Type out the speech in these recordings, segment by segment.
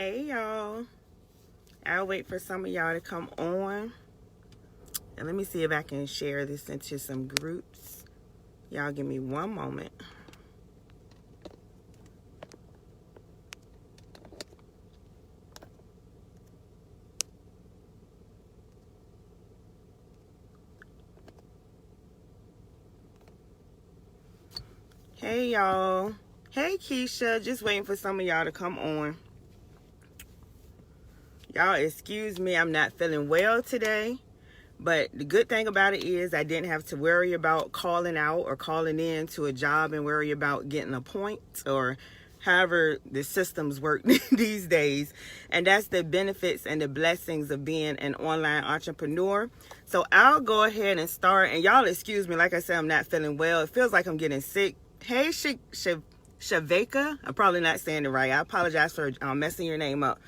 Hey y'all, I'll wait for some of y'all to come on, and let me see if I can share this into some groups. Y'all give me one moment. Hey y'all, hey Keisha, just waiting for some of y'all to come on. Y'all excuse me, I'm not feeling well today. But the good thing about it is I didn't have to worry about calling out or calling in to a job and worry about getting a point or however the systems work these days. And that's the benefits and the blessings of being an online entrepreneur. So I'll go ahead and start. And y'all excuse me, like I said, I'm not feeling well. It feels like I'm getting sick. Hey, Shaveka. I'm probably not saying it right. I apologize for messing your name up.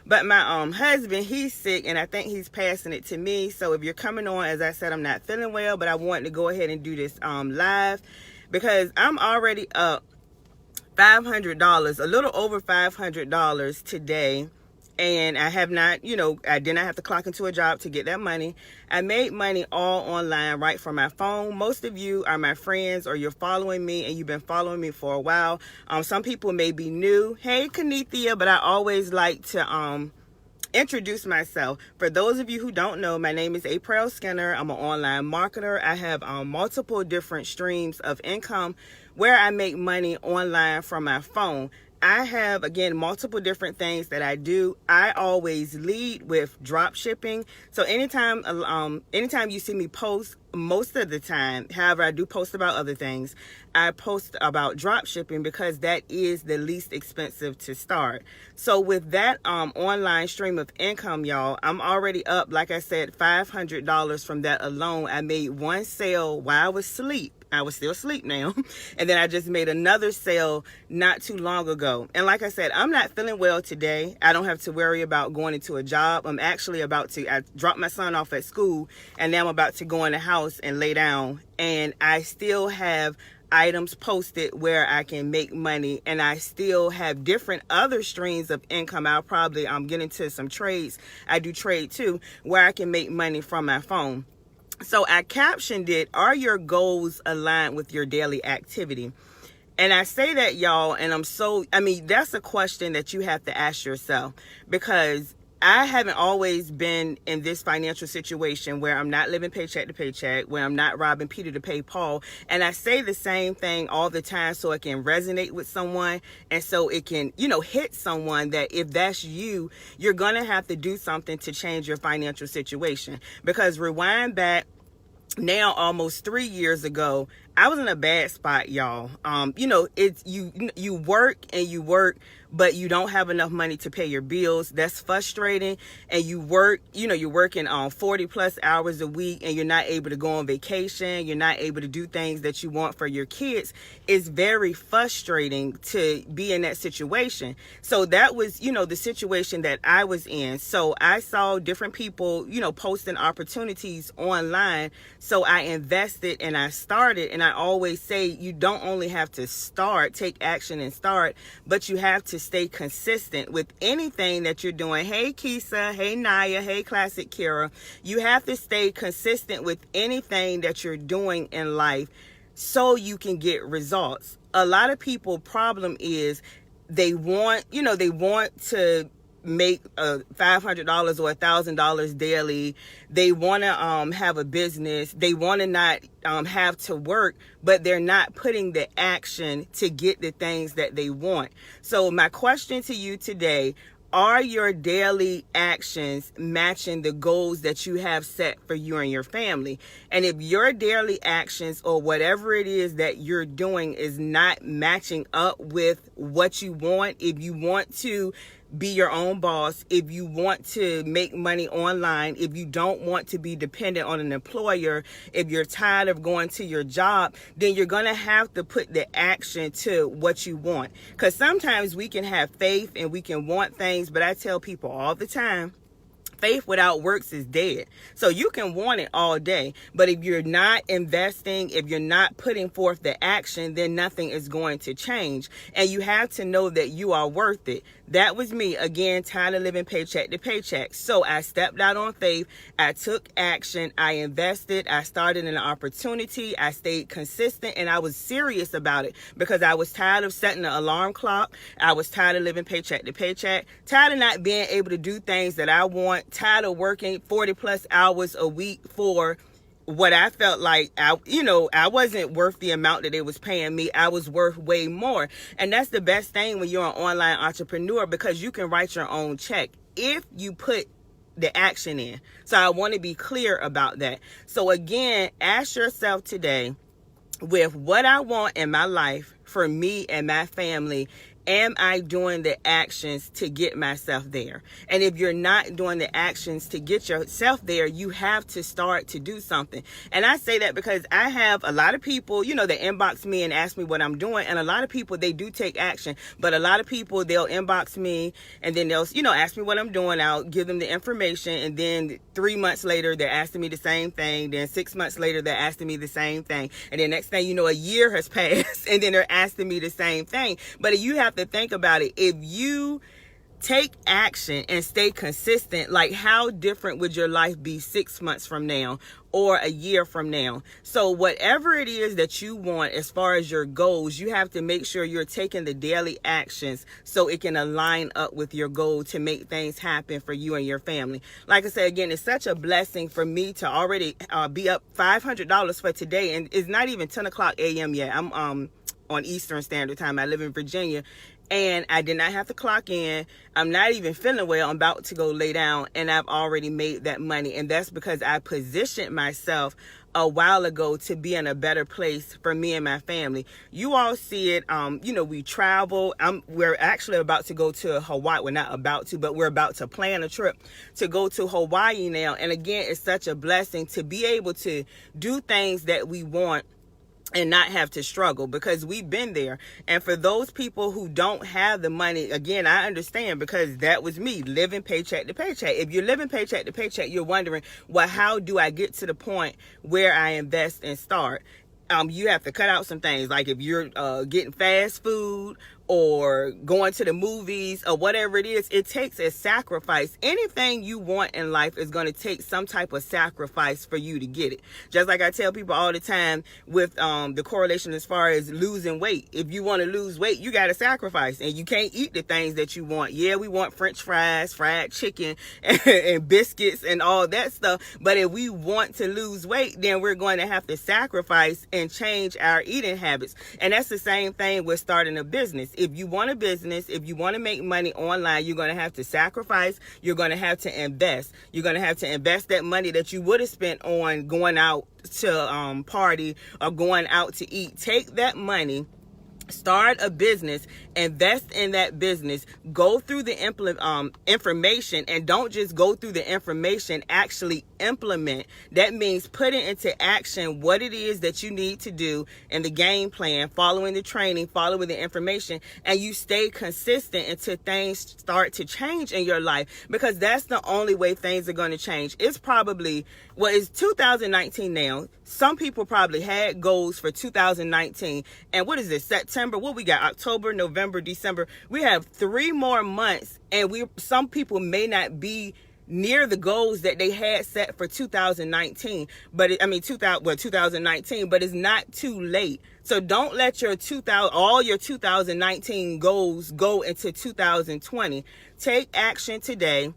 But my husband, he's sick, and I think he's passing it to me. So if you're coming on, as I said, I'm not feeling well, but I wanted to go ahead and do this live because I'm already up $500, a little over $500 today. And I have not, I did not have to clock into a job to get that money. I made money all online right from my phone. Most of you are my friends or you're following me and you've been following me for a while. Some people may be new. Hey, Kanithia, but I always like to introduce myself. For those of you who don't know, my name is April Skinner. I'm an online marketer. I have multiple different streams of income where I make money online from my phone. I have, again, multiple different things that I do. I always lead with drop shipping. So anytime you see me post, most of the time, however, I do post about other things. I post about drop shipping because that is the least expensive to start. So with that online stream of income, y'all, I'm already up, like I said, $500 from that alone. I made one sale while I was asleep. I was still asleep now. And then I just made another sale not too long ago. And like I said, I'm not feeling well today. I don't have to worry about going into a job. I'm actually I dropped my son off at school and now I'm about to go in the house and lay down. And I still have items posted where I can make money, and I still have different other streams of income. I'll probably get into some trades. I do trade too, where I can make money from my phone. So I captioned it, are your goals aligned with your daily activity? And I say that, y'all, and that's a question that you have to ask yourself, because I haven't always been in this financial situation where I'm not living paycheck to paycheck, where I'm not robbing Peter to pay Paul. And I say the same thing all the time so it can resonate with someone and so it can, hit someone that if that's you, you're going to have to do something to change your financial situation. Because rewind back now almost 3 years ago, I was in a bad spot, y'all. It's you work and you work, but you don't have enough money to pay your bills. That's frustrating. And you work, you're working on 40 plus hours a week and you're not able to go on vacation. You're not able to do things that you want for your kids. It's very frustrating to be in that situation. So that was, the situation that I was in. So I saw different people, posting opportunities online. So I invested and I started. And I always say you don't only have to take action and start, but you have to stay consistent with anything that you're doing. Hey, Kisa. Hey, Naya. Hey, Classic Kira. You have to stay consistent with anything that you're doing in life so you can get results. A lot of people problem is they want to make $500 or $1,000 daily. They want to have a business. They want to not have to work, but they're not putting the action to get the things that they want. So my question to you today, are your daily actions matching the goals that you have set for you and your family? And if your daily actions or whatever it is that you're doing is not matching up with what you want, if you want to be your own boss, if you want to make money online, if you don't want to be dependent on an employer, if you're tired of going to your job, then you're going to have to put the action to what you want. Because sometimes we can have faith and we can want things, but I tell people all the time, Faith without works is dead. So you can want it all day, but if you're not investing, if you're not putting forth the action, then nothing is going to change. And you have to know that you are worth it. That was me, again, tired of living paycheck to paycheck. So I stepped out on faith. I took action. I invested. I started an opportunity. I stayed consistent, and I was serious about it because I was tired of setting the alarm clock. I was tired of living paycheck to paycheck, tired of not being able to do things that I want, tired of working 40 plus hours a week for what I felt like I wasn't worth the amount that they was paying me. I was worth way more. And that's the best thing when you're an online entrepreneur, because you can write your own check if you put the action in. So I want to be clear about that. So again, ask yourself today, with what I want in my life for me and my family, am I doing the actions to get myself there? And if you're not doing the actions to get yourself there, you have to start to do something. And I say that because I have a lot of people, that inbox me and ask me what I'm doing. And a lot of people, they do take action. But a lot of people, they'll inbox me and then they'll, ask me what I'm doing. I'll give them the information. And then 3 months later, they're asking me the same thing. Then 6 months later, they're asking me the same thing. And then next thing you know, a year has passed and then they're asking me the same thing. But you have to think about it. If you take action and stay consistent, like how different would your life be 6 months from now or a year from now? So whatever it is that you want as far as your goals, you have to make sure you're taking the daily actions so it can align up with your goal to make things happen for you and your family. Like I said, again, it's such a blessing for me to already be up $500 for today. And it's not even 10 o'clock a.m. yet. I'm on Eastern Standard Time. I live in Virginia. And I did not have to clock in. I'm not even feeling well. I'm about to go lay down and I've already made that money. And that's because I positioned myself a while ago to be in a better place for me and my family. You all see it. We travel. We're actually about to go to Hawaii. We're not about to, but we're about to plan a trip to go to Hawaii now. And again, it's such a blessing to be able to do things that we want and not have to struggle, because we've been there. And for those people who don't have the money, again, I understand, because that was me, living paycheck to paycheck. If you're living paycheck to paycheck, you're wondering, well, how do I get to the point where I invest and start? You have to cut out some things, like if you're getting fast food or going to the movies or whatever it is, it takes a sacrifice. Anything you want in life is going to take some type of sacrifice for you to get it. Just like I tell people all the time with the correlation as far as losing weight. If you want to lose weight, you got to sacrifice, and you can't eat the things that you want. Yeah, we want French fries, fried chicken, and biscuits and all that stuff. But if we want to lose weight, then we're going to have to sacrifice and change our eating habits. And that's the same thing with starting a business. If you want a business, if you want to make money online, you're going to have to sacrifice. You're going to have to invest. You're going to have to invest that money that you would have spent on going out to party or going out to eat. Take that money, start a business, invest in that business, go through the information, and don't just go through the information, actually implement. That means putting into action what it is that you need to do in the game plan, following the training, following the information, and you stay consistent until things start to change in your life, because that's the only way things are going to change. It's 2019 now. Some people probably had goals for 2019. And what is this, September? What we got? October, November, December. We have 3 more months, and some people may not be near the goals that they had set for 2019, 2019, but it's not too late. So don't let all your 2019 goals go into 2020. Take action today.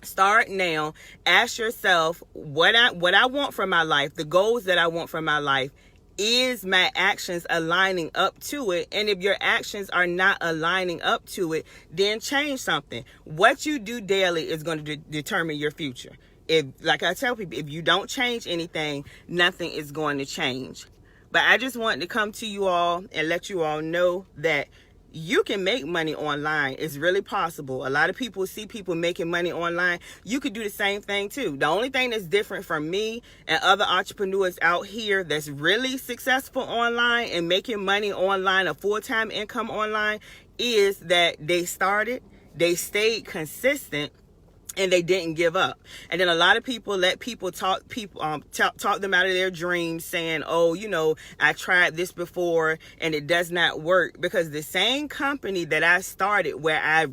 Start now. Ask yourself what I want from my life, the goals that I want from my life. Is my actions aligning up to it? And if your actions are not aligning up to it, then change something. What you do daily is going to determine your future. Like I tell people, if you don't change anything, nothing is going to change. But I just wanted to come to you all and let you all know that you can make money online. It's really possible. A lot of people see people making money online. You could do the same thing too. The only thing that's different from me and other entrepreneurs out here that's really successful online and making money online, a full-time income online, is that they stayed consistent, and they didn't give up. And then a lot of people let people talk them out of their dreams, saying, oh, you know, I tried this before and it does not work. Because the same company that I started, where I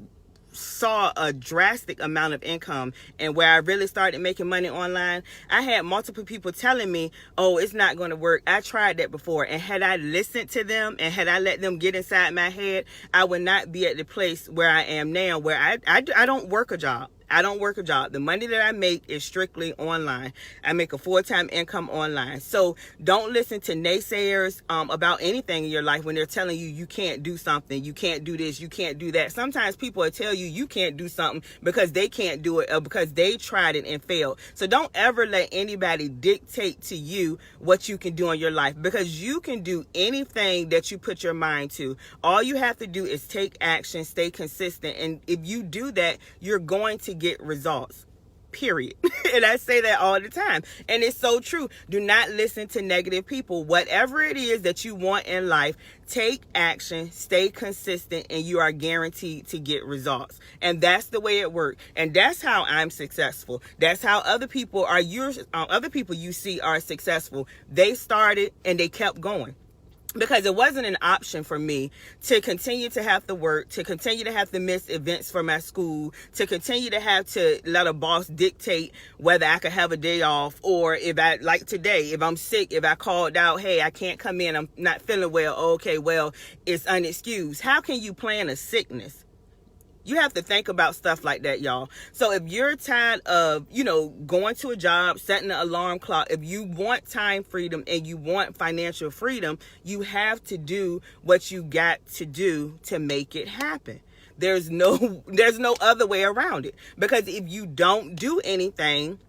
saw a drastic amount of income and where I really started making money online, I had multiple people telling me, oh, it's not going to work. I tried that before. And had I listened to them and had I let them get inside my head, I would not be at the place where I am now, where I don't work a job. I don't work a job. The money that I make is strictly online. I make a full-time income online. So don't listen to naysayers about anything in your life when they're telling you you can't do something, you can't do this, you can't do that. Sometimes people will tell you you can't do something because they can't do it or because they tried it and failed. So don't ever let anybody dictate to you what you can do in your life, because you can do anything that you put your mind to. All you have to do is take action, stay consistent. And if you do that, you're going to get results, period. And I say that all the time, and it's so true. Do not listen to negative people. Whatever it is that you want in life, take action, stay consistent, and you are guaranteed to get results. And that's the way it works. And that's how I'm successful. That's how other people are. Other people you see are successful. They started and they kept going. Because it wasn't an option for me to continue to have to work, to continue to have to miss events for my school, to continue to have to let a boss dictate whether I could have a day off, or if I, like today, if I'm sick, if I called out, hey, I can't come in, I'm not feeling well. Okay, well, it's unexcused. How can you plan a sickness? You have to think about stuff like that, y'all. So if you're tired of, going to a job, setting an alarm clock, if you want time freedom and you want financial freedom, you have to do what you got to do to make it happen. There's no other way around it. Because if you don't do anything,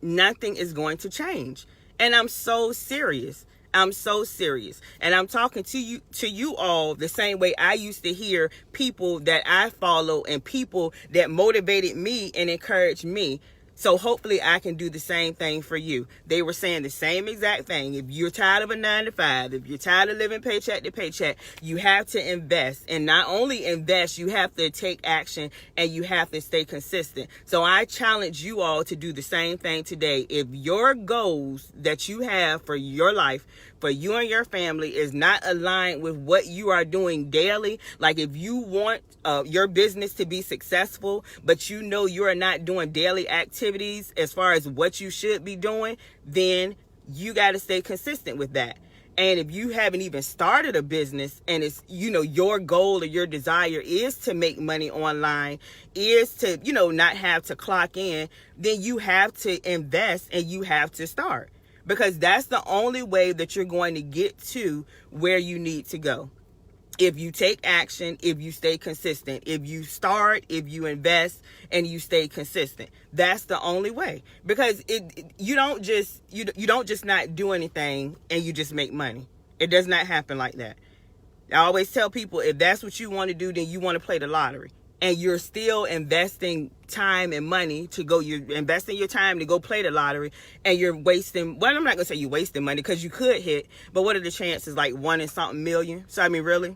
nothing is going to change. And I'm so serious. I'm so serious. And I'm talking to you all the same way I used to hear people that I follow and people that motivated me and encouraged me. So hopefully I can do the same thing for you. They were saying the same exact thing. If you're tired of a 9-to-5, if you're tired of living paycheck to paycheck, you have to invest. And not only invest, you have to take action and you have to stay consistent. So I challenge you all to do the same thing today. If your goals that you have for your life, for you and your family, is not aligned with what you are doing daily, like if you want your business to be successful, but you are not doing daily activities as far as what you should be doing, then you got to stay consistent with that. And if you haven't even started a business and it's, your goal or your desire is to make money online, is to, not have to clock in, then you have to invest and you have to start. Because that's the only way that you're going to get to where you need to go. If you take action, if you stay consistent, if you start, if you invest, and you stay consistent, that's the only way. Because you don't just not do anything and you just make money. It does not happen like that. I always tell people, if that's what you want to do, then you want to play the lottery. And you're still investing time and money you're investing your time to go play the lottery, and you're wasting, well, I'm not going to say you're wasting money because you could hit, but what are the chances? Like 1 in something million? So, I mean, really?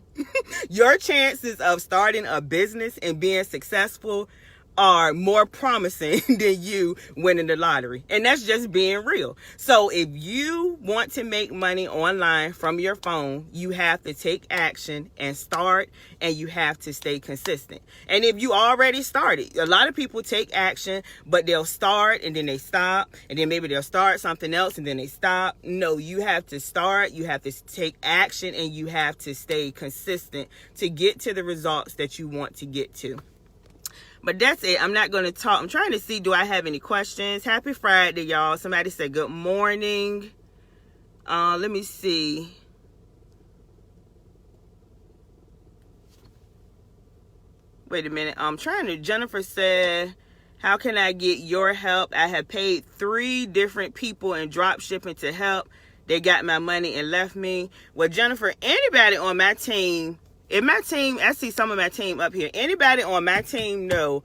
Your chances of starting a business and being successful are more promising than you winning the lottery. And that's just being real. So if you want to make money online from your phone, you have to take action and start, and you have to stay consistent. And if you already started, a lot of people take action, but they'll start and then they stop, and then maybe they'll start something else and then they stop. No, you have to start, you have to take action, and you have to stay consistent to get to the results that you want to get to. But that's it. I'm not going to talk. I'm trying to see, do I have any questions? Happy Friday, y'all. Somebody said good morning. Let me see. Wait a minute. Jennifer said, how can I get your help? I have paid 3 different people in dropshipping to help. They got my money and left me. Well, Jennifer, anybody on my team, I see some of my team up here. Anybody on my team know,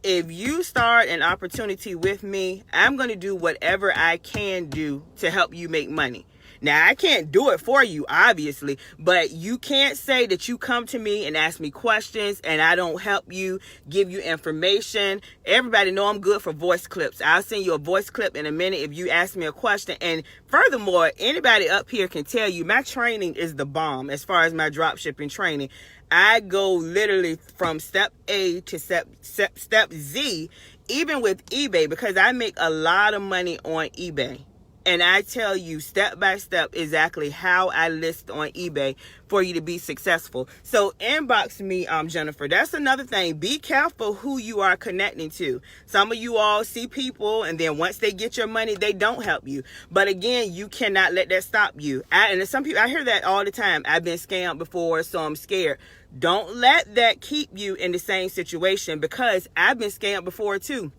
if you start an opportunity with me, I'm going to do whatever I can do to help you make money. Now, I can't do it for you, obviously, but you can't say that you come to me and ask me questions and I don't help you, give you information. Everybody know I'm good for voice clips. I'll send you a voice clip in a minute if you ask me a question. And furthermore, anybody up here can tell you my training is the bomb as far as my dropshipping training. I go literally from step A to step Z, even with eBay, because I make a lot of money on eBay. And I tell you step by step exactly how I list on eBay for you to be successful. So inbox me, Jennifer. That's another thing. Be careful who you are connecting to. Some of you all see people and then once they get your money, they don't help you. But again, you cannot let that stop you. And some people, I hear that all the time. I've been scammed before, so I'm scared. Don't let that keep you in the same situation, because I've been scammed before too.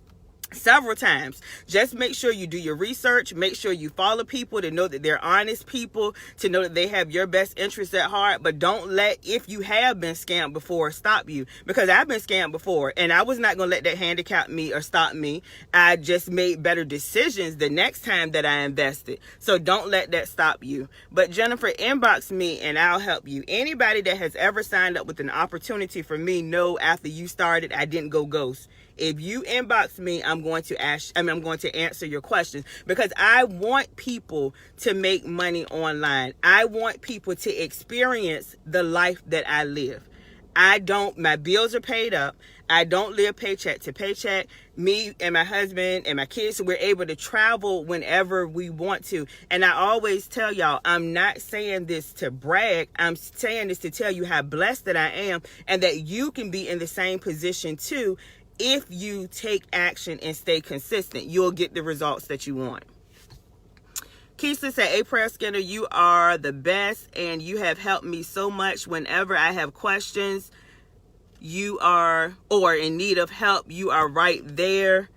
Several times. Just make sure you do your research. Make sure you follow people to know that they're honest people, to know that they have your best interests at heart. But don't let, if you have been scammed before, stop you, because I've been scammed before and I was not going to let that handicap me or stop me. I just made better decisions the next time that I invested. So don't let that stop you. But Jennifer, inbox me and I'll help you. Anybody that has ever signed up with an opportunity for me know after you started, I didn't go ghost. If you inbox me, I'm going to answer your questions, because I want people to make money online. I want people to experience the life that I live. My bills are paid up. I don't live paycheck to paycheck. Me and my husband and my kids, we're able to travel whenever we want to. And I always tell y'all, I'm not saying this to brag. I'm saying this to tell you how blessed that I am, and that you can be in the same position too. If you take action and stay consistent, you'll get the results that you want. Keisha said, "Hey, Prayer Skinner, you are the best and you have helped me so much. Whenever I have questions, or in need of help, you are right there."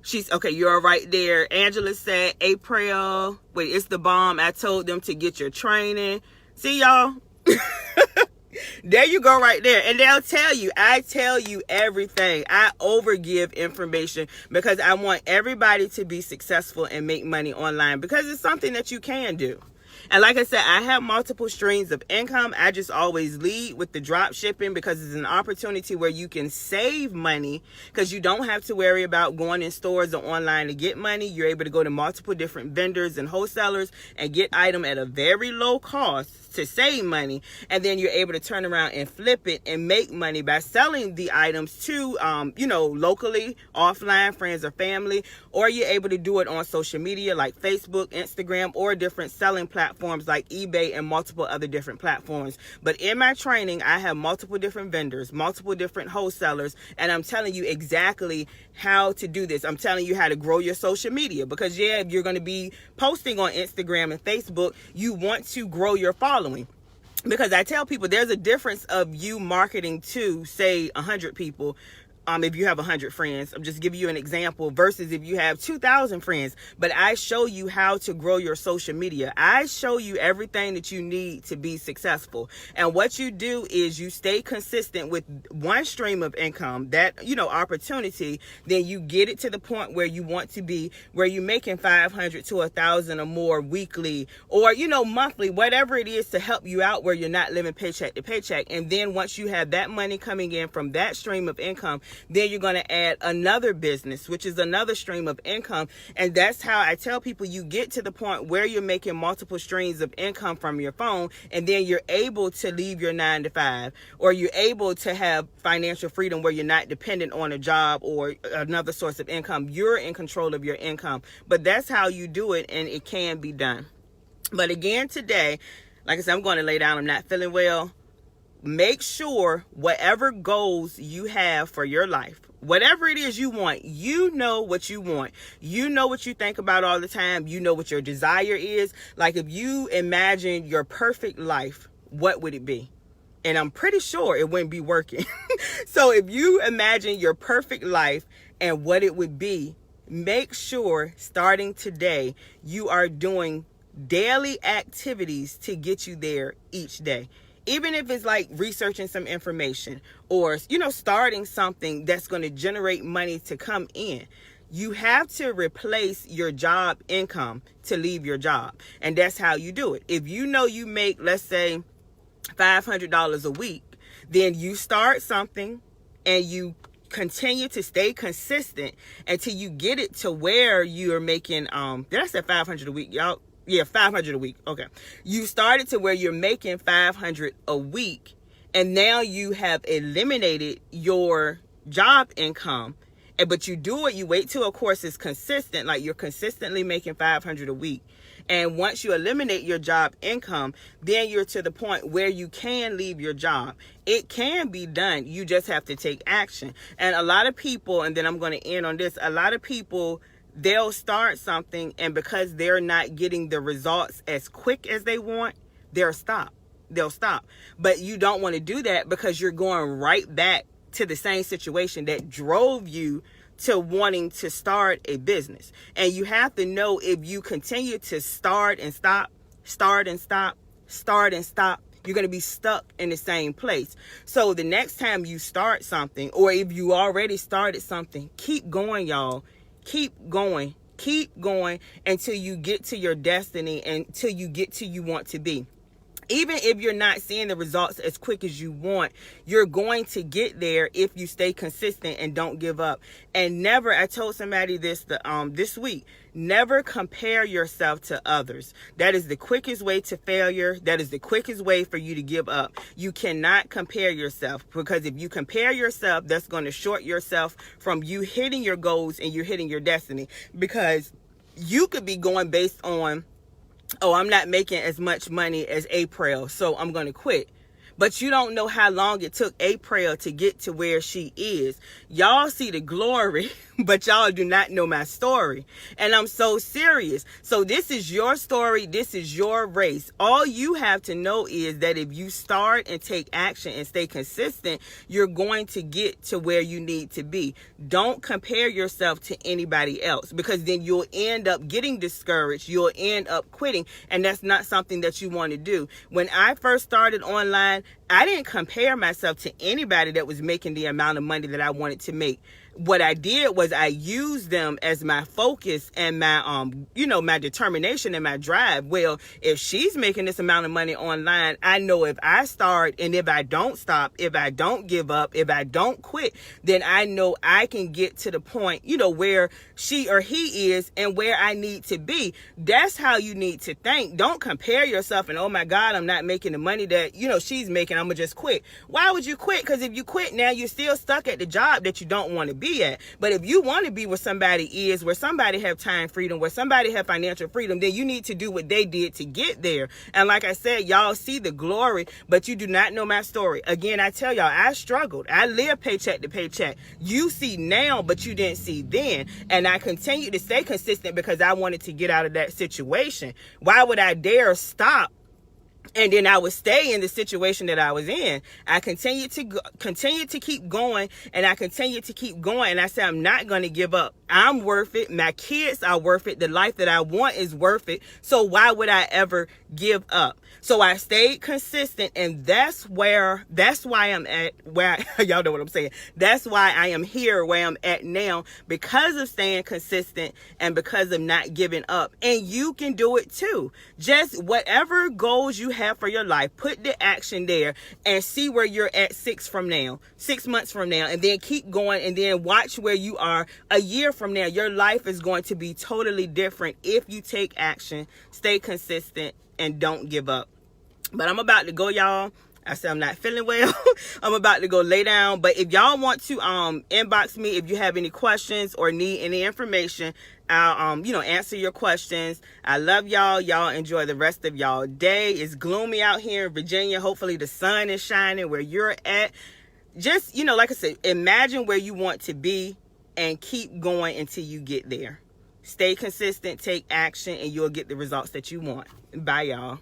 You're right there. Angela said, "April, it's the bomb. I told them to get your training." See, y'all? There you go right there. And they'll tell you, I tell you everything. I overgive information because I want everybody to be successful and make money online, because it's something that you can do. And like I said, I have multiple streams of income. I just always lead with the drop shipping because it's an opportunity where you can save money, because you don't have to worry about going in stores or online to get money. You're able to go to multiple different vendors and wholesalers and get item at a very low cost to save money. And then you're able to turn around and flip it and make money by selling the items to, locally, offline, friends or family, or you're able to do it on social media like Facebook, Instagram, or different selling platforms like eBay and multiple other different platforms. But in my training, I have multiple different vendors, multiple different wholesalers, and I'm telling you exactly how to do this. I'm telling you how to grow your social media, because if you're going to be posting on Instagram and Facebook, you want to grow your following. Because I tell people there's a difference of you marketing to, say, 100 people. If you have 100 friends, I'm just giving you an example, versus if you have 2,000 friends. But I show you how to grow your social media. I show you everything that you need to be successful. And what you do is you stay consistent with one stream of income, that, opportunity. Then you get it to the point where you want to be, where you're making 500 to 1,000 or more weekly, or, monthly, whatever it is to help you out where you're not living paycheck to paycheck. And then once you have that money coming in from that stream of income, then you're going to add another business, which is another stream of income. And that's how I tell people you get to the point where you're making multiple streams of income from your phone. And then you're able to leave your 9 to 5, or you're able to have financial freedom where you're not dependent on a job or another source of income. You're in control of your income. But that's how you do it, and it can be done. But again, today, like I said, I'm going to lay down. I'm not feeling well. Make sure whatever goals you have for your life, whatever it is you want, you know what you want. You know what you think about all the time. You know what your desire is. Like, if you imagine your perfect life, what would it be? And I'm pretty sure it wouldn't be working. So if you imagine your perfect life and what it would be, make sure starting today you are doing daily activities to get you there each day. Even if it's like researching some information, or, starting something that's going to generate money to come in. You have to replace your job income to leave your job. And that's how you do it. If you know you make, let's say, $500 a week, then you start something and you continue to stay consistent until you get it to where you're making, did I say 500 a week, y'all? Yeah, 500 a week. Okay. You started to where you're making 500 a week, and now you have eliminated your job income. But you do it, you wait till, of course, it's consistent, like you're consistently making 500 a week. And once you eliminate your job income, then you're to the point where you can leave your job. It can be done. You just have to take action. And a lot of people, and then I'm going to end on this, a lot of people, they'll start something, and because they're not getting the results as quick as they want, they'll stop. But you don't want to do that, because you're going right back to the same situation that drove you to wanting to start a business. And you have to know, if you continue to start and stop, you're going to be stuck in the same place. So the next time you start something, or if you already started something, keep going, y'all. Keep going until you get to your destiny, until you get to you want to be. Even if you're not seeing the results as quick as you want, you're going to get there if you stay consistent and don't give up. And never, I told somebody this this week, never compare yourself to others. That is the quickest way to failure. That is the quickest way for you to give up. You cannot compare yourself, because if you compare yourself, that's going to short yourself from you hitting your goals and you hitting your destiny. Because you could be going based on, oh, I'm not making as much money as April, so I'm going to quit. But you don't know how long it took April to get to where she is. Y'all see the glory, but y'all do not know my story. And I'm so serious. So this is your story. This is your race. All you have to know is that if you start and take action and stay consistent, you're going to get to where you need to be. Don't compare yourself to anybody else, because then you'll end up getting discouraged. You'll end up quitting. And that's not something that you want to do. When I first started online, I didn't compare myself to anybody that was making the amount of money that I wanted to make. What I did was I used them as my focus and my, my determination and my drive. Well, if she's making this amount of money online, I know if I start, and if I don't stop, if I don't give up, if I don't quit, then I know I can get to the point, where she or he is and where I need to be. That's how you need to think. Don't compare yourself and, oh my God, I'm not making the money that, she's making, I'm gonna just quit. Why would you quit? Because if you quit now, you're still stuck at the job that you don't want to be at. But if you want to be where somebody is, where somebody have time freedom, where somebody have financial freedom, then you need to do what they did to get there. And like I said, y'all see the glory, but you do not know my story. Again, I tell y'all, I struggled. I lived paycheck to paycheck. You see now, but you didn't see then. And I continue to stay consistent because I wanted to get out of that situation. Why would I dare stop? And then I would stay in the situation that I was in. I continued to keep going, and I continued to keep going. And I said, I'm not going to give up. I'm worth it. My kids are worth it. The life that I want is worth it. So why would I ever give up? So I stayed consistent, and that's why I'm at y'all know what I'm saying. That's why I am here where I'm at now, because of staying consistent and because of not giving up. And you can do it too. Just whatever goals you have for your life, put the action there and see where you're at 6 months from now, and then keep going, and then watch where you are a year from now. Your life is going to be totally different if you take action, stay consistent, and don't give up. But I'm about to go, y'all. I said I'm not feeling well. I'm about to go lay down. But if y'all want to inbox me if you have any questions or need any information, I'll answer your questions. I love y'all. Y'all enjoy the rest of y'all day. It's gloomy out here in Virginia. Hopefully the sun is shining where you're at. Just, like I said, imagine where you want to be and keep going until you get there. Stay consistent, take action, and you'll get the results that you want. Bye, y'all.